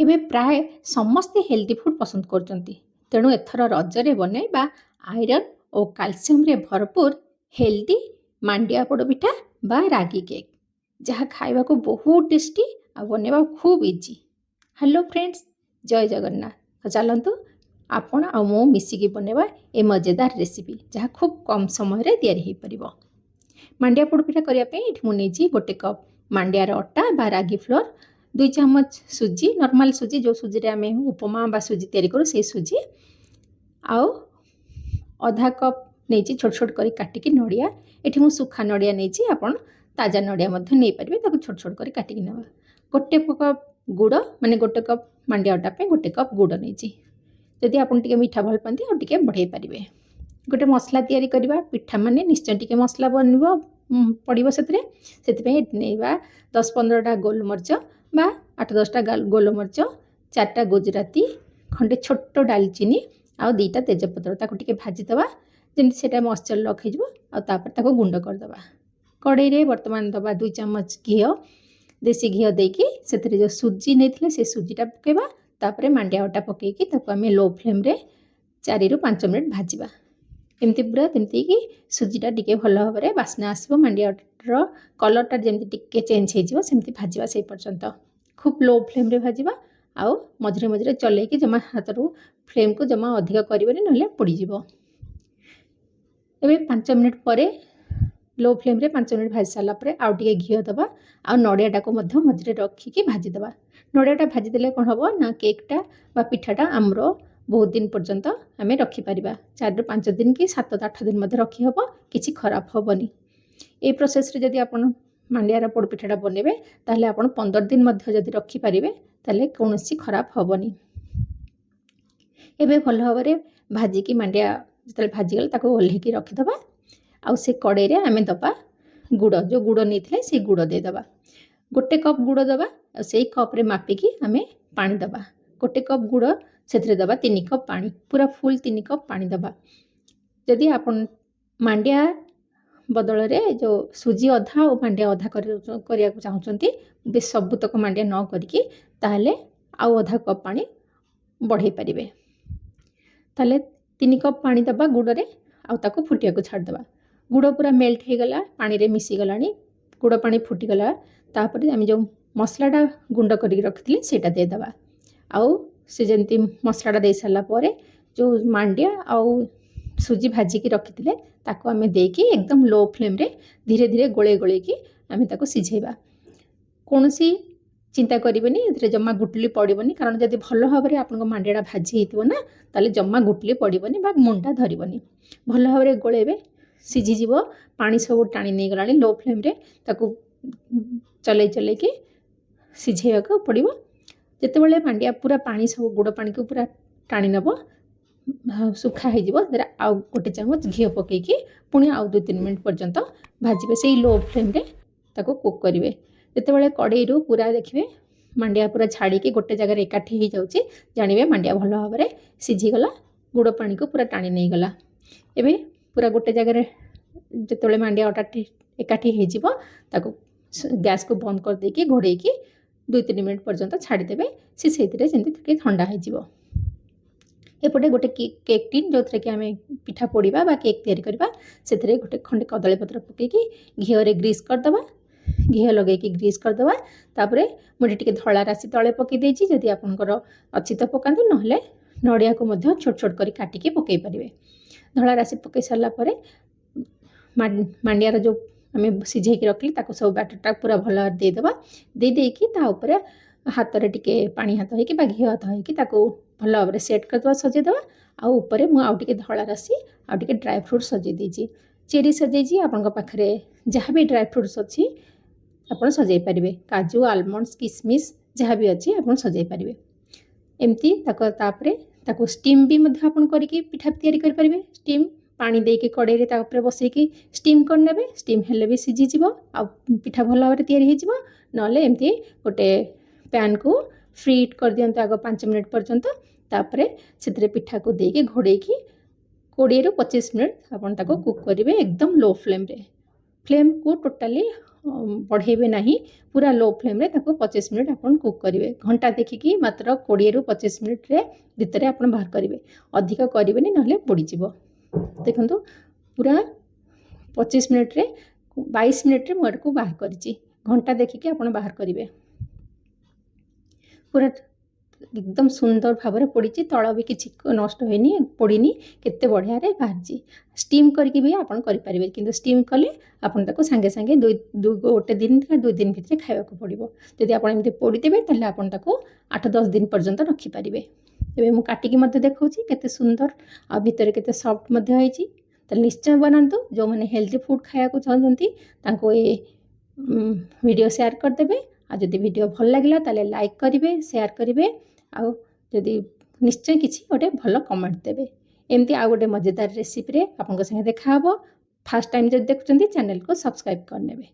ଏବେ ପ୍ରାୟ ସମସ୍ତେ ହେଲ୍ଦି ଫୁଡ୍ ପସନ୍ଦ କରୁଛନ୍ତି। ତେଣୁ ଏଥର ରଜରେ ବନେଇବା ଆଇରନ୍ ଓ କାଲସିୟମରେ ଭରପୁର ହେଲ୍ଦି ମାଣ୍ଡିଆ ପୋଡ଼ପିଠା ବା ରାଗି କେକ୍, ଯାହା ଖାଇବାକୁ ବହୁତ ଟେଷ୍ଟି ଆଉ ବନେଇବା ଖୁବ୍ ଇଜି। ହ୍ୟାଲୋ ଫ୍ରେଣ୍ଡସ୍, ଜୟ ଜଗନ୍ନାଥ। ତ ଚାଲନ୍ତୁ ଆପଣ ଆଉ ମୁଁ ମିଶିକି ବନେଇବା ଏ ମଜାଦାର ରେସିପି, ଯାହା ଖୁବ୍ କମ୍ ସମୟରେ ତିଆରି ହୋଇପାରିବ। ମାଣ୍ଡିଆ ପୋଡ଼ପିଠା କରିବା ପାଇଁ ଏଠି ମୁଁ ନେଇଛି 1 କପ୍ ମାଣ୍ଡିଆର ଅଟା ବା ରାଗି ଫ୍ଲୋର୍, 2 ଚାମଚ ସୁଜି, ନର୍ମାଲ ସୁଜି, ଯେଉଁ ସୁଜିରେ ଆମେ ଉପମା ବା ସୁଜି ତିଆରି କରୁ ସେଇ ସୁଜି, ଆଉ ଅଧା କପ୍ ନେଇଛି ଛୋଟ ଛୋଟ କରି କାଟିକି ନଡ଼ିଆ। ଏଠି ମୁଁ ଶୁଖା ନଡ଼ିଆ ନେଇଛି, ଆପଣ ତାଜା ନଡ଼ିଆ ମଧ୍ୟ ନେଇପାରିବେ, ତାକୁ ଛୋଟ ଛୋଟ କରି କାଟିକି ନେବା। 1 କପ୍ ଗୁଡ଼, ମାନେ 1 କପ୍ ମାଣ୍ଡିଆ ଅଟା ପାଇଁ 1 କପ୍ ଗୁଡ଼ ନେଇଛି। ଯଦି ଆପଣ ଟିକେ ମିଠା ଭଲ ପାଆନ୍ତି ଆଉ ଟିକେ ବଢ଼େଇ ପାରିବେ। ଗୋଟେ ମସଲା ତିଆରି କରିବା, ପିଠା ମାନେ ନିଶ୍ଚୟ ଟିକେ ମସଲା ବନିବ ପଡ଼ିବ ସେଥିପାଇଁ ନେଇବା 10-15ଟା ଗୋଲମରିଚ ବା 8-10ଟା ଗୋଲମରିଚ, 4ଟା ଗୁଜୁରାତି, ଖଣ୍ଡେ ଛୋଟ ଡାଲଚିନି ଆଉ 2ଟା ତେଜପତ୍ର। ତାକୁ ଟିକେ ଭାଜିଦେବା ଯେମିତି ସେଇଟା ମଶ୍ଚର ଲକ୍ ହେଇଯିବ, ଆଉ ତାପରେ ତାକୁ ଗୁଣ୍ଡ କରିଦେବା। କଡ଼େଇରେ ବର୍ତ୍ତମାନ ଦେବା 2 ଚାମଚ ଘିଅ, ଦେଶୀ ଘିଅ ଦେଇକି ସେଥିରେ ଯେଉଁ ସୁଜି ନେଇଥିଲେ ସେ ସୁଜିଟା ପକାଇବା। ତାପରେ ମାଣ୍ଡିଆ ଅଟା ପକାଇକି ତାକୁ ଆମେ ଲୋ ଫ୍ଲେମ୍ରେ 4ରୁ 5 ମିନିଟ୍ ଭାଜିବା। ଏମିତି ପୁରା ଯେମିତିକି ସୁଜିଟା ଟିକେ ଭଲ ଭାବରେ ବାସ୍ନା ଆସିବ, ମାଣ୍ଡିଆ ଅଟାର କଲର୍ଟା ଯେମିତି ଟିକେ ଚେଞ୍ଜ ହେଇଯିବ ସେମିତି ଭାଜିବା ସେଇ ପର୍ଯ୍ୟନ୍ତ। ଖୁବ୍ ଲୋ ଫ୍ଲେମ୍ରେ ଭାଜିବା, ଆଉ ମଝିରେ ମଝିରେ ଚଲେଇକି ଜମା ହାତରୁ ଫ୍ଲେମ୍କୁ ଜମା ଅଧିକ କରିବେନି, ନହେଲେ ପୋଡ଼ିଯିବ। ଏବେ 5 ମିନିଟ୍ ପରେ ଲୋ ଫ୍ଲେମ୍ରେ 5 ମିନିଟ୍ ଭାଜି ସାରିଲା ପରେ ଆଉ ଟିକେ ଘିଅ ଦେବା, ଆଉ ନଡ଼ିଆଟାକୁ ମଧ୍ୟ ମଝିରେ ରଖିକି ଭାଜିଦେବା। ନଡ଼ିଆଟା ଭାଜିଦେଲେ କ'ଣ ହେବ ନା କେକ୍ଟା ବା ପିଠାଟା ଆମର ବହୁତ ଦିନ ପର୍ଯ୍ୟନ୍ତ ଆମେ ରଖିପାରିବା। 4ରୁ 5 ଦିନ କି 7-8 ଦିନ ମଧ୍ୟ ରଖିହେବ, କିଛି ଖରାପ ହେବନି। এই ପ୍ରୋସେସ୍ରେ ଯଦି ଆପଣ ମାଣ୍ଡିଆର ପୋଡ଼ପିଠାଟା ବନେଇବେ ତାହେଲେ ଆପଣ 15 ଦିନ ମଧ୍ୟ ଯଦି ରଖିପାରିବେ ତାହେଲେ କୌଣସି ଖରାପ ହେବନି। ଏବେ ଭଲ ଭାବରେ ଭାଜିକି ମାଣ୍ଡିଆ ଯେତେବେଳେ ଭାଜିଗଲା ତାକୁ ଓହ୍ଲେଇକି ରଖିଦେବା, ଆଉ ସେ କଡ଼େଇରେ ଆମେ ଦେବା ଗୁଡ଼, ଯେଉଁ ଗୁଡ଼ ନେଇଥିଲେ ସେଇ ଗୁଡ଼ ଦେଇଦେବା। 1 କପ୍ ଗୁଡ଼ ଦେବା, ଆଉ ସେଇ କପ୍ରେ ମାପିକି ଆମେ ପାଣି ଦେବା। 1 କପ୍ ଗୁଡ଼, ସେଥିରେ ଦେବା 3 କପ୍ ପାଣି, ପୁରା ଫୁଲ୍ 3 କପ୍ ପାଣି ଦେବା। ଯଦି ଆପଣ ମାଣ୍ଡିଆ ବଦଳରେ ଯେଉଁ ସୁଜି ଅଧା ଆଉ ମାଣ୍ଡିଆ ଅଧା କରିବାକୁ ଚାହୁଁଛନ୍ତି, ବେଶ ସବୁତକ ମାଣ୍ଡିଆ ନ କରିକି, ତାହେଲେ ଆଉ ଅଧା କପ୍ ପାଣି ବଢ଼େଇ ପାରିବେ। ତାହେଲେ 3 କପ୍ ପାଣି ଦେବା ଗୁଡ଼ରେ, ଆଉ ତାକୁ ଫୁଟିବାକୁ ଛାଡ଼ିଦେବା। ଗୁଡ଼ ପୁରା ମେଲ୍ଟ ହେଇଗଲା, ପାଣିରେ ମିଶିଗଲାଣି, ଗୁଡ଼ ପାଣି ଫୁଟିଗଲା। ତାପରେ ଆମେ ଯେଉଁ ମସଲାଟା ଗୁଣ୍ଡ କରିକି ରଖିଥିଲେ ସେଇଟା ଦେଇଦେବା। ଆଉ ସେ ଯେମିତି ମସଲାଟା ଦେଇସାରିଲା ପରେ ଯେଉଁ ମାଣ୍ଡିଆ ଆଉ ସୁଜି ଭାଜିକି ରଖିଥିଲେ ତାକୁ ଆମେ ଦେଇକି ଏକଦମ ଲୋ ଫ୍ଲେମ୍ରେ ଧୀରେ ଧୀରେ ଗୋଳେଇକି ଆମେ ତାକୁ ସିଝେଇବା। କୌଣସି ଚିନ୍ତା କରିବେନି, ଏଥିରେ ଜମା ଗୁଟଲି ପଡ଼ିବନି, କାରଣ ଯଦି ଭଲ ଭାବରେ ଆପଣଙ୍କ ମାଣ୍ଡିଆଟା ଭାଜି ହେଇଥିବ ନା, ତାହେଲେ ଜମା ଗୁଟଲି ପଡ଼ିବନି ବା ମୁଣ୍ଡା ଧରିବନି। ଭଲ ଭାବରେ ଗୋଳେଇବେ, ସିଝିଯିବ। ପାଣି ସବୁ ଟାଣି ନେଇଗଲାଣି। ଲୋ ଫ୍ଲେମ୍ରେ ତାକୁ ଚଲେଇକି ସିଝେଇବାକୁ ପଡ଼ିବ। ଯେତେବେଳେ ମାଣ୍ଡିଆ ପୁରା ପାଣି ସବୁ ଗୁଡ଼ ପାଣିକୁ ପୁରା ଟାଣି ନେବ, ଶୁଖା ହେଇଯିବ, ସେଥିରେ ଆଉ 1 ଚାମଚ ଘିଅ ପକାଇକି ପୁଣି ଆଉ 2-3 ମିନିଟ୍ ପର୍ଯ୍ୟନ୍ତ ଭାଜିବେ। ସେଇ ଲୋ ଫ୍ଲେମ୍ରେ ତାକୁ କୁକ୍ କରିବେ। ଯେତେବେଳେ କଡ଼େଇରୁ ପୁରା ଦେଖିବେ ମାଣ୍ଡିଆ ପୁରା ଛାଡ଼ିକି ଗୋଟେ ଜାଗାରେ ଏକାଠି ହେଇଯାଉଛି, ଜାଣିବେ ମାଣ୍ଡିଆ ଭଲ ଭାବରେ ସିଝିଗଲା, ଗୁଡ଼ ପାଣିକୁ ପୁରା ଟାଣି ନେଇଗଲା। ଏବେ ପୁରା ଗୋଟେ ଜାଗାରେ ଯେତେବେଳେ ମାଣ୍ଡିଆ ଅଟାଟି ଏକାଠି ହେଇଯିବ, ତାକୁ ଗ୍ୟାସ୍କୁ ବନ୍ଦ କରିଦେଇକି ଘୋଡ଼େଇକି 2-3 ମିନିଟ୍ ପର୍ଯ୍ୟନ୍ତ ଛାଡ଼ିଦେବେ, ସେ ସେଇଥିରେ ଯେମିତି ଟିକେ ଥଣ୍ଡା ହେଇଯିବ। ଏପଟେ ଗୋଟେ କେକ୍ ଟିନ୍, ଯେଉଁଥିରେ କି ଆମେ ପିଠା ପୋଡ଼ିବା ବା କେକ୍ ତିଆରି କରିବା, ସେଥିରେ ଗୋଟେ ଖଣ୍ଡେ କଦଳୀପତ୍ର ପକାଇକି ଘିଅରେ ଗ୍ରୀସ୍ କରିଦେବା। ଘିଅ ଲଗାଇକି ଗ୍ରୀସ୍ କରିଦେବା। ତାପରେ ମୁଁ ଏଠି ଟିକେ ଧଳା ରାଶି ତଳେ ପକାଇ ଦେଇଛି, ଯଦି ଆପଣଙ୍କର ଅଛି ତ ପକାନ୍ତୁ, ନହେଲେ ନଡ଼ିଆକୁ ମଧ୍ୟ ଛୋଟ ଛୋଟ କରି କାଟିକି ପକାଇ ପାରିବେ। ଧଳା ରାଶି ପକାଇ ସାରିଲା ପରେ ମାଣ୍ଡିଆର ଯେଉଁ ଆମେ ସିଝେଇକି ରଖିଲେ ତାକୁ ସବୁ ବ୍ୟାଟରଟା ପୁରା ଭଲ ଭାବରେ ଦେଇଦେବା। ଦେଇକି ତା ଉପରେ ହାତରେ ଟିକେ ପାଣି ହାତ ହେଇକି ବା ଘିଅ ହାତ ହେଇକି ତାକୁ ଭଲ ଭାବରେ ସେଟ୍ କରିଦେବା, ସଜେଇଦେବା। ଆଉ ଉପରେ ମୁଁ ଆଉ ଟିକେ ଧଳା ରାଶି ଆଉ ଟିକେ ଡ୍ରାଏ ଫ୍ରୁଟ୍ ସଜେଇ ଦେଇଛି, ଚେରି ସଜେଇଛି। ଆପଣଙ୍କ ପାଖରେ ଯାହା ବି ଡ୍ରାଏ ଫ୍ରୁଟ୍ସ ଅଛି ଆପଣ ସଜେଇ ପାରିବେ, କାଜୁ, ଆଲମଣ୍ଡସ୍, କିସମିସ୍ ଯାହା ବି ଅଛି ଆପଣ ସଜେଇ ପାରିବେ। ଏମିତି ତାପରେ ତାକୁ ଷ୍ଟିମ୍ ବି ମଧ୍ୟ ଆପଣ କରିକି ପିଠା ତିଆରି କରିପାରିବେ। ଷ୍ଟିମ୍ ପାଣି ଦେଇକି କଡ଼େଇରେ ତା ଉପରେ ବସେଇକି ଷ୍ଟିମ୍ କରିନେବେ। ଷ୍ଟିମ୍ ହେଲେ ବି ସିଝିଯିବ, ଆଉ ପିଠା ଭଲ ଭାବରେ ତିଆରି ହେଇଯିବ। ନହେଲେ ଏମିତି ଗୋଟେ ପ୍ୟାନ୍କୁ ଫ୍ରି ହିଟ୍ କରିଦିଅନ୍ତୁ ଆଗ 5 ମିନିଟ୍ ପର୍ଯ୍ୟନ୍ତ। ତାପରେ ସେଥିରେ ପିଠାକୁ ଦେଇକି ଘୋଡ଼େଇକି 20ରୁ 25 ମିନିଟ୍ ଆପଣ ତାକୁ କୁକ୍ କରିବେ ଏକଦମ ଲୋ ଫ୍ଲେମ୍ରେ। ଫ୍ଲେମ୍କୁ ଟୋଟାଲି बढ़ेबे नहीं पूरा लो फ्लेम रे ताको 25 मिनिट आपण कुक करिवे घंटा देखिकी मात्र 20 रु 25 मिनिट रे भितरे आपण बाहर करिवे अधिक करिवेनी नहले पोड़ी जिवो देखंतु पूरा 25 मिनिट रे 22 मिनिट रे मोर को बाहर करिछि घंटा देखिकी आपण बाहर करिवे पूरा एकदम सुंदर भाव पड़ी तल भी किसी नष्ट होनी पड़नी केते बढ़िया रे बाहर स्टीम करके भी आपन करें कि स्टीम कले आपन ताको सांगे सांगे गोटे दिन दुई दिन भितर खावा पड़ो जदि आप पोड़ीदेवे ताहले आपन ताको 8-10 दिन पर्यंत रखिपारे एबे मु काटिकी मते देखौछि केते सुंदर आ भितर केते सॉफ्ट मते होईछि ताले निश्चय बनातु जो माने हेल्दी फूड खाया को चाहନ୍ତି ताको ए वीडियो शेयर कर देबे आ जदि वीडियो भल लागला ताले लाइक करिवे शेयर करिवे आ जदि निश्चय किसी गोटे भल कमेंट देवे एमती आ गोटे मजेदार रेसिपी रे आपन संगे देखा हबो फास्ट टाइम जदि देखुचंती चैनल को सब्सक्राइब करनेबे।